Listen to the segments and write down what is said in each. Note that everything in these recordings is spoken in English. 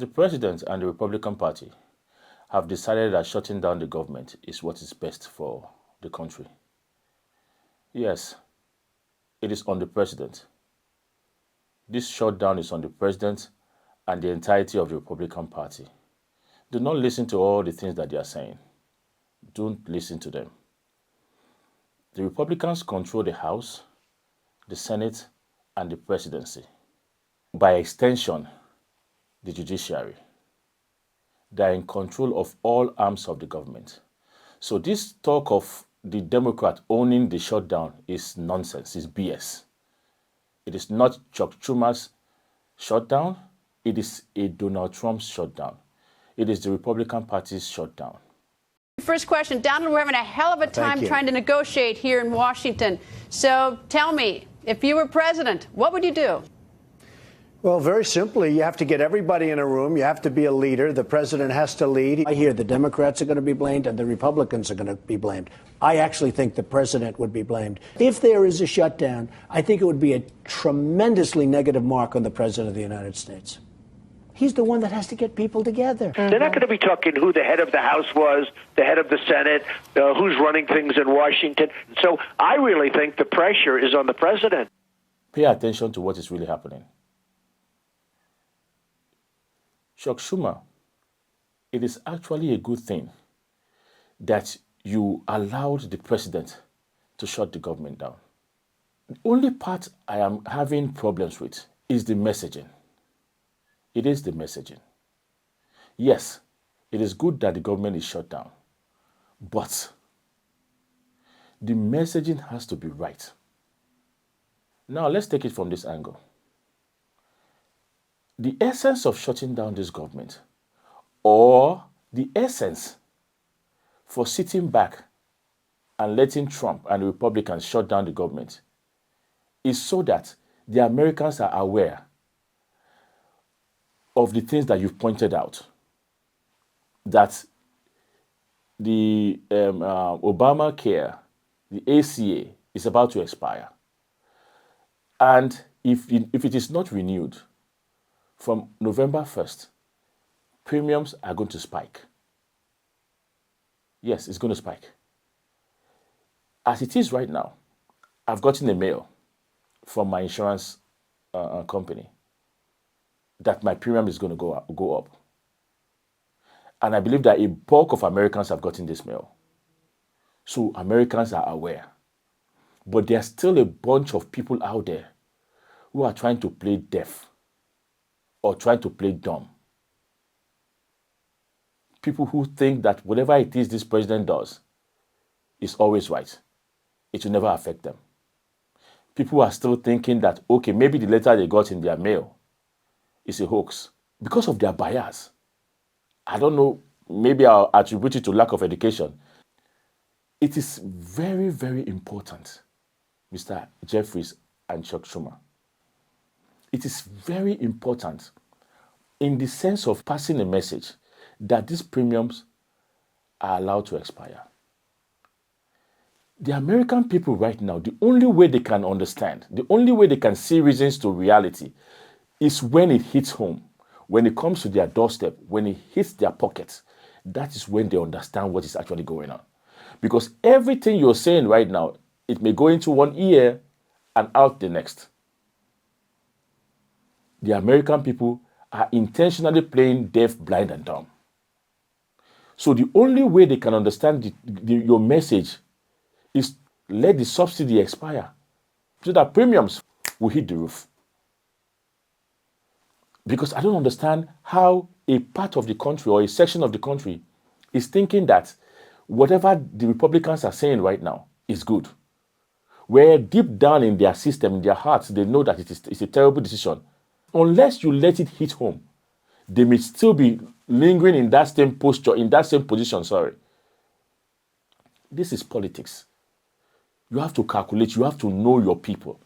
The president and the Republican Party have decided that shutting down the government is what is best for the country. Yes, it is on the president. This shutdown is on the president and the entirety of the Republican Party. Do not listen to all the things that they are saying. Don't listen to them. The Republicans control the House, the Senate, and the presidency. By extension, the judiciary. They are in control of all arms of the government. So this talk of the Democrat owning the shutdown is nonsense, it's BS. It is not Chuck Schumer's shutdown. It is a Donald Trump's shutdown. It is the Republican Party's shutdown. First question, Donald, we're having a hell of a time trying to negotiate here in Washington. So tell me, if you were president, what would you do? Well, very simply, you have to get everybody in a room. You have to be a leader. The president has to lead. I hear the Democrats are going to be blamed and the Republicans are going to be blamed. I actually think the president would be blamed. If there is a shutdown, I think it would be a tremendously negative mark on the president of the United States. He's the one that has to get people together. They're not going to be talking who the head of the House was, the head of the Senate, who's running things in Washington. So I really think the pressure is on the president. Pay attention to what is really happening. Chuck Schumer, it is actually a good thing that you allowed the president to shut the government down. The only part I am having problems with is the messaging. It is the messaging. Yes, it is good that the government is shut down, but the messaging has to be right. Now, let's take it from this angle. The essence of shutting down this government, or the essence for sitting back and letting Trump and the Republicans shut down the government, is so that the Americans are aware of the things that you've pointed out, that the Obamacare, the ACA, is about to expire. And if it is not renewed, from November 1st, premiums are going to spike. Yes, it's going to spike. As it is right now, I've gotten a mail from my insurance company that my premium is going to go up. And I believe that a bulk of Americans have gotten this mail. So Americans are aware. But there's still a bunch of people out there who are trying to play deaf or trying to play dumb. People who think that whatever it is this president does is always right. It will never affect them. People are still thinking that, okay, maybe the letter they got in their mail is a hoax because of their bias. I don't know, maybe I'll attribute it to lack of education. It is very, very important, Mr. Jeffries and Chuck Schumer. It is very important in the sense of passing a message that these premiums are allowed to expire. The American people right now, the only way they can understand, the only way they can see reasons to reality is when it hits home, when it comes to their doorstep, when it hits their pockets. That is when they understand what is actually going on. Because everything you're saying right now, it may go into one ear and out the next. The American people are intentionally playing deaf, blind, and dumb. So the only way they can understand your message is let the subsidy expire so that premiums will hit the roof. Because I don't understand how a part of the country or a section of the country is thinking that whatever the Republicans are saying right now is good. Where deep down in their system, in their hearts, they know that it's a terrible decision. Unless you let it hit home, they may still be lingering in that same posture, in that same position, This is politics. You have to calculate, you have to know your people.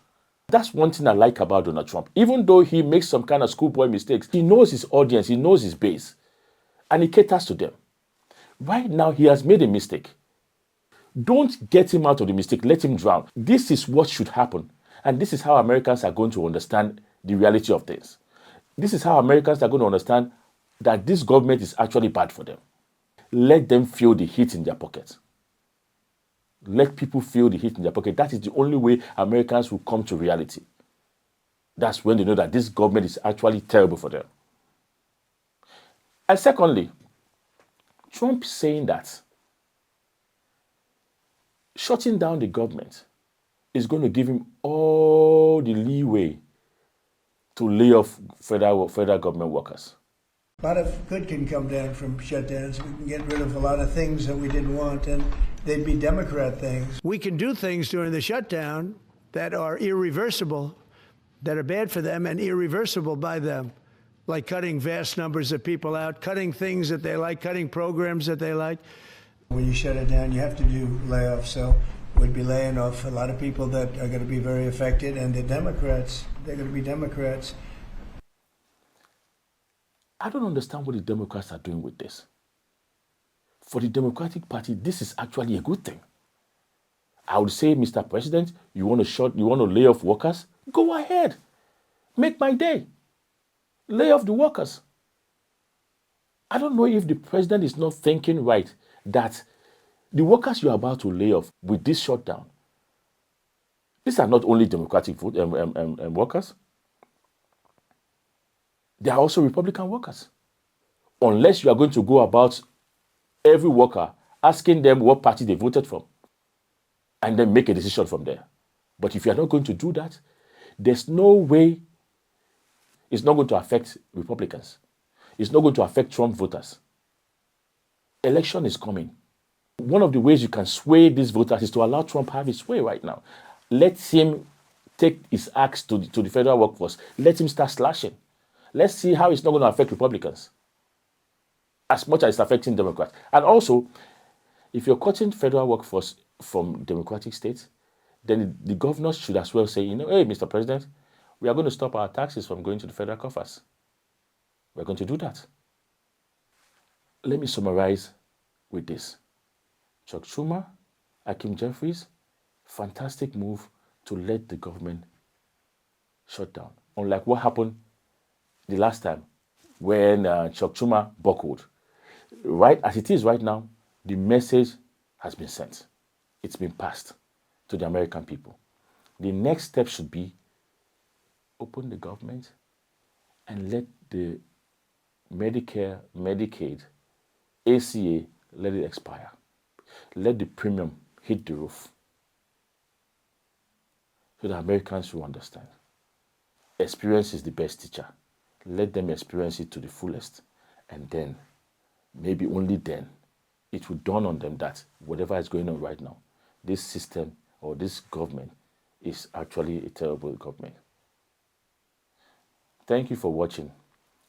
That's one thing I like about Donald Trump. Even though he makes some kind of schoolboy mistakes, he knows his audience, he knows his base, and he caters to them. Right now, he has made a mistake. Don't get him out of the mistake, let him drown. This is what should happen, and this is how Americans are going to understand the reality of things. This is how Americans are going to understand that this government is actually bad for them. Let them feel the heat in their pocket. Let people feel the heat in their pocket. That is the only way Americans will come to reality. That's when they know that this government is actually terrible for them. And secondly, Trump saying that shutting down the government is going to give him all the leeway to lay off federal government workers. A lot of good can come down from shutdowns. We can get rid of a lot of things that we didn't want, and they'd be Democrat things. We can do things during the shutdown that are irreversible, that are bad for them and irreversible by them, like cutting vast numbers of people out, cutting things that they like, cutting programs that they like. When you shut it down, you have to do layoffs. So we'd be laying off a lot of people that are going to be very affected, and the Democrats, they're going to be Democrats. I don't understand what the Democrats are doing with this. For the Democratic Party, this is actually a good thing. I would say, Mr. President, you want to lay off workers? Go ahead. Make my day. Lay off the workers. I don't know if the president is not thinking right that the workers you are about to lay off with this shutdown, these are not only Democratic workers. They are also Republican workers. Unless you are going to go about every worker asking them what party they voted for and then make a decision from there. But if you are not going to do that, there's no way it's not going to affect Republicans. It's not going to affect Trump voters. Election is coming. One of the ways you can sway these voters is to allow Trump have his way right now. Let him take his axe to the federal workforce. Let him start slashing. Let's see how it's not going to affect Republicans as much as it's affecting Democrats. And also, if you're cutting federal workforce from Democratic states, then the governors should as well say, hey, Mr. President, we are going to stop our taxes from going to the federal coffers. We're going to do that. Let me summarize with this. Chuck Schumer, Hakeem Jeffries, fantastic move to let the government shut down. Unlike what happened the last time when Chuck Schumer buckled. Right as it is right now, the message has been sent. It's been passed to the American people. The next step should be open the government and let the Medicare, Medicaid, ACA, let it expire. Let the premium hit the roof so that Americans will understand. Experience is the best teacher. Let them experience it to the fullest. And then, maybe only then, it will dawn on them that whatever is going on right now, this system or this government is actually a terrible government. Thank you for watching.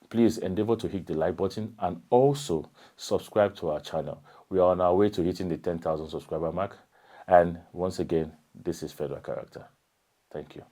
Please endeavor to hit the like button and also subscribe to our channel. We are on our way to hitting the 10,000 subscriber mark. And once again, this is Federal Character. Thank you.